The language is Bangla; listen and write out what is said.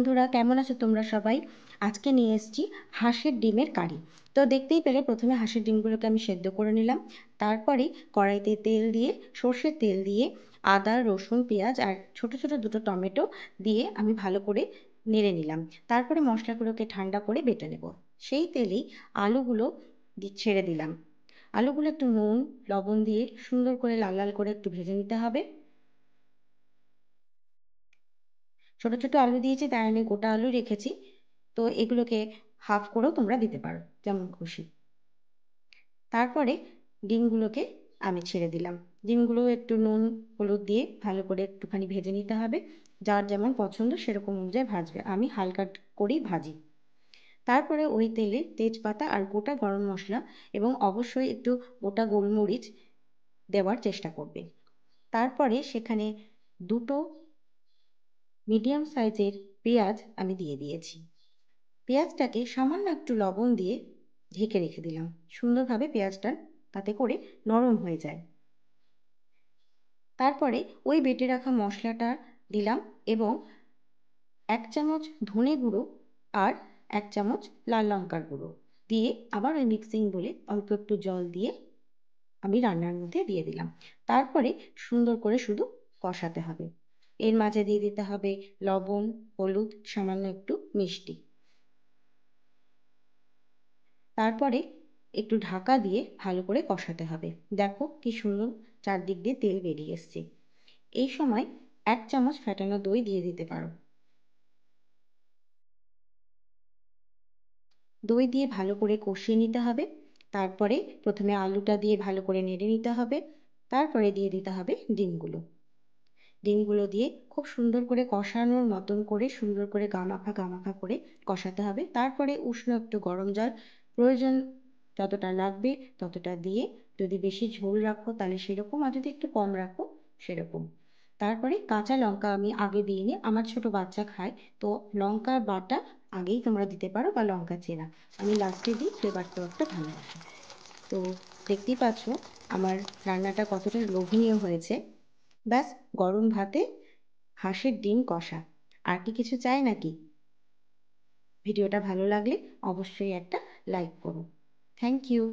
বন্ধুরা, কেমন আছো তোমরা সবাই? আজকে নিয়ে এসেছি হাঁসের ডিমের কারি। তো দেখতেই পেলে প্রথমে হাঁসের ডিমগুলোকে আমি সেদ্ধ করে নিলাম। তারপরে কড়াইতে তেল দিয়ে, সর্ষের তেল দিয়ে আদা, রসুন, পেঁয়াজ আর ছোট ছোট দুটো টমেটো দিয়ে আমি ভালো করে নেড়ে নিলাম। তারপরে মশলাগুলোকে ঠান্ডা করে বেটে নেব। সেই তেলেই আলুগুলো ছেড়ে দিলাম। আলুগুলো একটু নুন, লবণ দিয়ে সুন্দর করে লাল লাল করে একটু ভেজে নিতে হবে। ছোট ছোট আলু দিয়েছি, তাই আমি গোটা আলু রেখেছি। তো এগুলোকে হাফ করেও তোমরা দিতে পারো, যেমন খুশি। তারপরে ডিমগুলোকে আমি ছেড়ে দিলাম। ডিমগুলো একটু নুন হলুদ দিয়ে ভালো করে একটুখানি ভেজে নিতে হবে। যার যেমন পছন্দ সেরকম অনুযায়ী ভাজবে, আমি হালকা করেই ভাজি। তারপরে ওই তেলে তেজপাতা আর গোটা গরম মশলা এবং অবশ্যই একটু গোটা গোলমরিচ দেওয়ার চেষ্টা করবে। তারপরে সেখানে দুটো মিডিয়াম সাইজের পেঁয়াজ আমি দিয়ে দিয়েছি। পেঁয়াজটাকে সামান্য একটু লবণ দিয়ে ঢেকে রেখে দিলাম, সুন্দরভাবে পেঁয়াজটা তাতে করে নরম হয়ে যায়। তারপরে ওই বেটে রাখা মশলাটা দিলাম এবং 1 চামচ ধনে গুঁড়ো আর 1 চামচ লাল লঙ্কার গুঁড়ো দিয়ে আবার ওই মিক্সিং বলে অল্প একটু জল দিয়ে আমি রান্নার মধ্যে দিয়ে দিলাম। তারপরে সুন্দর করে শুধু কষাতে হবে। এর মাঝে দিয়ে দিতে হবে লবণ, হলুদ, সামান্য একটু মিষ্টি। তারপরে একটু ঢাকা দিয়ে ভালো করে কষাতে হবে। দেখো কি সুন্দর চারদিক দিয়ে তেল বেরিয়ে এসছে। এই সময় 1 চামচ ফেটানো দই দিয়ে দিতে পারো। দই দিয়ে ভালো করে কষিয়ে নিতে হবে। তারপরে প্রথমে আলুটা দিয়ে ভালো করে নেড়ে নিতে হবে। তারপরে দিয়ে দিতে হবে ডিমগুলো। ডিমগুলো দিয়ে খুব সুন্দর করে কষানোর মতন করে সুন্দর করে গামাখা গামাখা করে কষাতে হবে। তারপরে উষ্ণ একটু গরম জল প্রয়োজন যতটা লাগবে ততটা দিয়ে, যদি বেশি ঝোল রাখো তাহলে সেরকম, আর যদি একটু কম রাখো সেরকম। তারপরে কাঁচা লঙ্কা আমি আগে দিইনি, আমার ছোট বাচ্চা খায়, তো লঙ্কা বাটা আগেই তোমরা দিতে পারো বা লঙ্কা চেরা। আমি লাস্টে দিই, ফ্লেভারটাও একটা ভালো আসে। তো দেখতেই পাচ্ছ আমার রান্নাটা কতটা লোভনীয় হয়েছে। ব্যাস, গরম ভাতে হাঁসের ডিম কষা। আর কি কিছু চাই নাকি? ভিডিওটা ভালো লাগলে অবশ্যই একটা লাইক করো। Thank you.